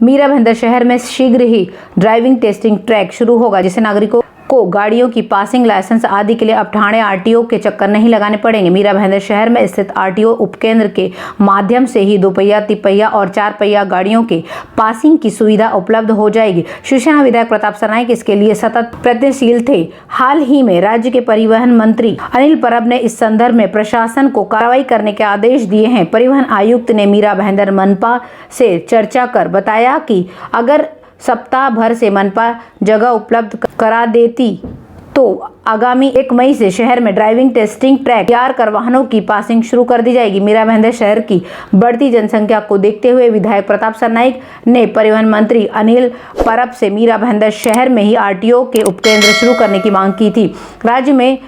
मीरा भाईंदर शहर में शीघ्र ही ड्राइविंग टेस्टिंग ट्रैक शुरू होगा, जिससे नागरिकों को गाड़ियों की पासिंग, लाइसेंस आदि के लिए अब ठाणे आरटीओ के चक्कर नहीं लगाने पड़ेंगे। मीरा भाईंदर शहर में स्थित आरटीओ उपकेंद्र के माध्यम से ही दोपहिया, तिपहिया और चार पहिया गाड़ियों के पासिंग की सुविधा उपलब्ध हो जाएगी। शिवसेना विधायक प्रताप सरनाईक इसके लिए सतत प्रयत्नशील थे। हाल ही में राज्य के परिवहन मंत्री अनिल परब ने इस संदर्भ में प्रशासन को कार्रवाई करने के आदेश दिए हैं। परिवहन आयुक्त ने मीरा भाईंदर मनपा से चर्चा कर बताया कि अगर सप्ताह भर से मनपा जगह उपलब्ध करा देती तो आगामी 1 मई से शहर में ड्राइविंग टेस्टिंग ट्रैक तैयार कर वाहनों की पासिंग शुरू कर दी जाएगी। मीरा भाईंदर शहर की बढ़ती जनसंख्या को देखते हुए विधायक प्रताप सरनाईक ने परिवहन मंत्री अनिल परब से मीरा भाईंदर शहर में ही आरटीओ के उपकेंद्र शुरू करने की मांग की थी। राज्य में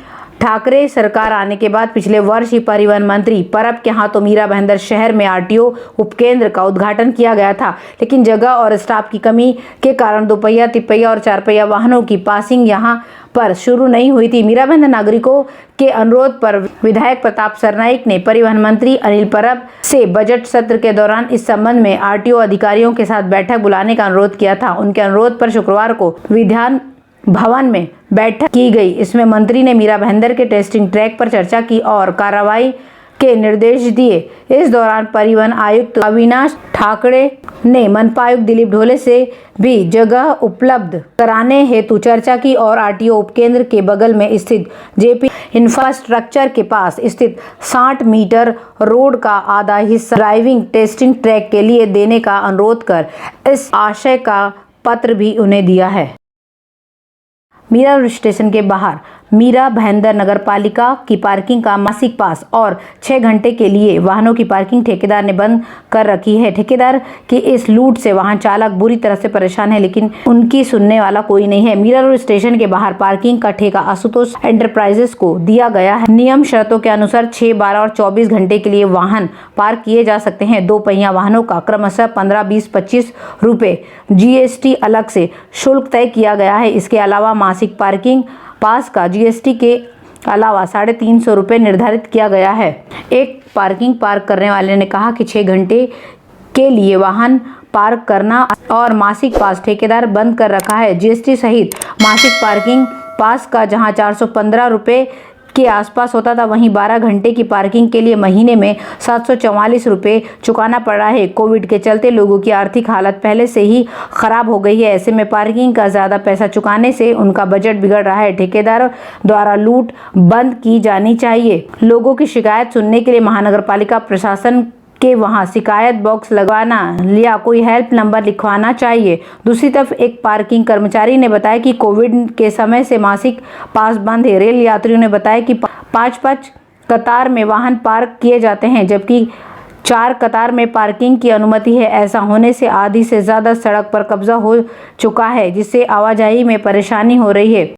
ठाकरे सरकार आने के बाद पिछले वर्ष ही परिवहन मंत्री परब के हाथों मीरा भाईंदर शहर में आरटीओ उपकेंद्र का उद्घाटन किया गया था, लेकिन जगह और स्टाफ की कमी के कारण दोपहिया, तिपहिया और चारपहिया वाहनों की पासिंग यहां पर शुरू नहीं हुई थी। मीरा भाईंदर नागरिकों के अनुरोध पर विधायक प्रताप सरनाईक ने परिवहन मंत्री अनिल परब से बजट सत्र के दौरान इस संबंध में आरटीओ अधिकारियों के साथ बैठक बुलाने का अनुरोध किया था। उनके अनुरोध पर शुक्रवार को विधान भवन में बैठक की गई। इसमें मंत्री ने मीरा भाईंदर के टेस्टिंग ट्रैक पर चर्चा की और कार्रवाई के निर्देश दिए। इस दौरान परिवहन आयुक्त अविनाश ठाकरे ने मनपा आयुक्त दिलीप ढोले से भी जगह उपलब्ध कराने हेतु चर्चा की और आरटीओ उपकेंद्र के बगल में स्थित जेपी इंफ्रास्ट्रक्चर के पास स्थित 60 मीटर रोड का आधा हिस्सा ड्राइविंग टेस्टिंग ट्रैक के लिए देने का अनुरोध कर इस आशय का पत्र भी उन्हें दिया है। मीरा स्टेशन के बाहर मीरा भाईंदर नगरपालिका की पार्किंग का मासिक पास और 6 घंटे के लिए वाहनों की पार्किंग ठेकेदार ने बंद कर रखी है। ठेकेदार की इस लूट से वाहन चालक बुरी तरह से परेशान है, लेकिन उनकी सुनने वाला कोई नहीं है। मीरा रोड स्टेशन के बाहर पार्किंग का ठेका आशुतोष एंटरप्राइजेस को दिया गया है। नियम शर्तों के अनुसार 6, 12 और 24 घंटे के लिए वाहन पार्क किए जा सकते हैं। 2 पहिया वाहनों का क्रमशः 15, 20, 25 रुपए जीएसटी अलग से शुल्क तय किया गया है। इसके अलावा मासिक पार्किंग पास का जीएसटी के अलावा 350 रुपये निर्धारित किया गया है। एक पार्क करने वाले ने कहा कि 6 घंटे के लिए वाहन पार्क करना और मासिक पास ठेकेदार बंद कर रखा है। जीएसटी सहित मासिक पार्किंग पास का जहां 415 रुपये के आसपास होता था, वहीं 12 घंटे की पार्किंग के लिए महीने में 744 रुपये चुकाना पड़ रहा है। कोविड के चलते लोगों की आर्थिक हालत पहले से ही खराब हो गई है। ऐसे में पार्किंग का ज़्यादा पैसा चुकाने से उनका बजट बिगड़ रहा है। ठेकेदारों द्वारा लूट बंद की जानी चाहिए। लोगों की शिकायत सुनने के लिए महानगरपालिका प्रशासन के वहां शिकायत बॉक्स लगवाना या कोई हेल्प नंबर लिखवाना चाहिए। दूसरी तरफ एक पार्किंग कर्मचारी ने बताया कि कोविड के समय से मासिक पास बंद है। रेल यात्रियों ने बताया कि 5-5 कतार में वाहन पार्क किए जाते हैं, जबकि 4 कतार में पार्किंग की अनुमति है। ऐसा होने से आधी से ज़्यादा सड़क पर कब्जा हो चुका है, जिससे आवाजाही में परेशानी हो रही है।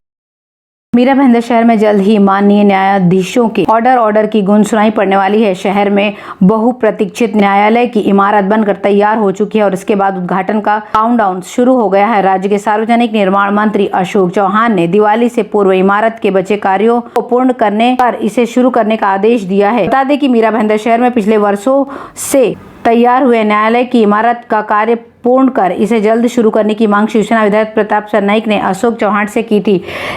मीरा भाईंदर शहर में जल्द ही माननीय न्यायाधीशों के ऑर्डर की गूंज सुनाई पड़ने वाली है। शहर में बहुप्रतीक्षित न्यायालय की इमारत बनकर तैयार हो चुकी है और इसके बाद उद्घाटन का काउंटडाउन शुरू हो गया है। राज्य के सार्वजनिक निर्माण मंत्री अशोक चौहान ने दिवाली से पूर्व इमारत के बचे कार्यों को पूर्ण करने पर इसे शुरू करने का आदेश दिया है। बता दें कि मीरा भाईंदर शहर में पिछले वर्षों से तैयार हुए न्यायालय की इमारत का कार्य पूर्ण कर इसे जल्द शुरू करने की मांग शिवसेना विधायक प्रताप सरनाईक ने अशोक चौहान से की थी।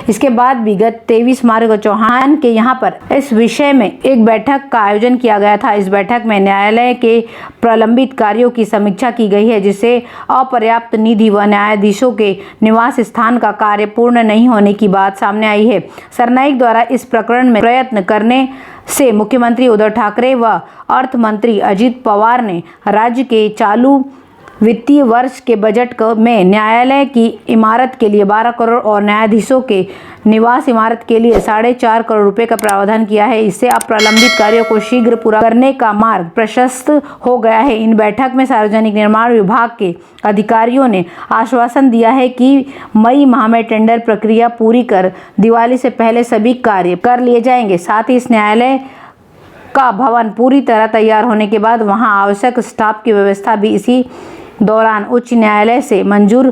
इसके बाद विगत 23 मार्च को चौहान के यहां पर इस विषय में एक बैठक का आयोजन किया गया था। इस बैठक में न्यायालय के प्रलंबित कार्यों की समीक्षा की गई है, जिससे अपर्याप्त निधि व न्यायाधीशों के निवास स्थान का कार्य पूर्ण नहीं होने की बात सामने आई है। सरनाईक द्वारा इस प्रकरण में प्रयत्न करने से मुख्यमंत्री उद्धव ठाकरे व अर्थ मंत्री अजित पवार ने राज्य के चालू वित्तीय वर्ष के बजट में न्यायालय की इमारत के लिए 12 करोड़ और न्यायाधीशों के निवास इमारत के लिए 4.5 करोड़ रुपए का प्रावधान किया है। इससे अब प्रलंबित कार्यों को शीघ्र पूरा करने का मार्ग प्रशस्त हो गया है। इन बैठक में सार्वजनिक निर्माण विभाग के अधिकारियों ने आश्वासन दिया है कि मई माह में टेंडर प्रक्रिया पूरी कर दिवाली से पहले सभी कार्य कर लिए जाएंगे। साथ ही इस न्यायालय का भवन पूरी तरह तैयार होने के बाद वहां आवश्यक स्टाफ की व्यवस्था भी इसी दौरान उच्च न्यायालय से मंजूर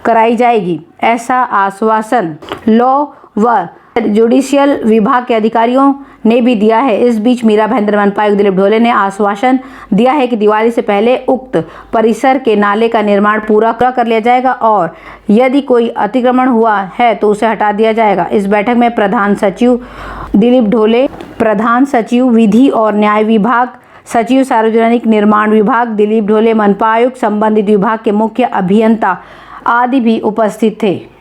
कराई जाएगी। ऐसा आश्वासन लॉ व जुडिशियल विभाग के अधिकारियों ने भी दिया है। इस बीच मीरा भाईंदर मनपा आयुक्त दिलीप ढोले ने आश्वासन दिया है कि दिवाली से पहले उक्त परिसर के नाले का निर्माण पूरा कर लिया जाएगा और यदि कोई अतिक्रमण हुआ है तो उसे हटा दिया जाएगा। इस बैठक में प्रधान सचिव दिलीप ढोले, प्रधान सचिव विधि और न्याय विभाग, सचिव सार्वजनिक निर्माण विभाग दिलीप ढोले, मनपा आयुक्त, संबंधित विभाग के मुख्य अभियंता आदि भी उपस्थित थे।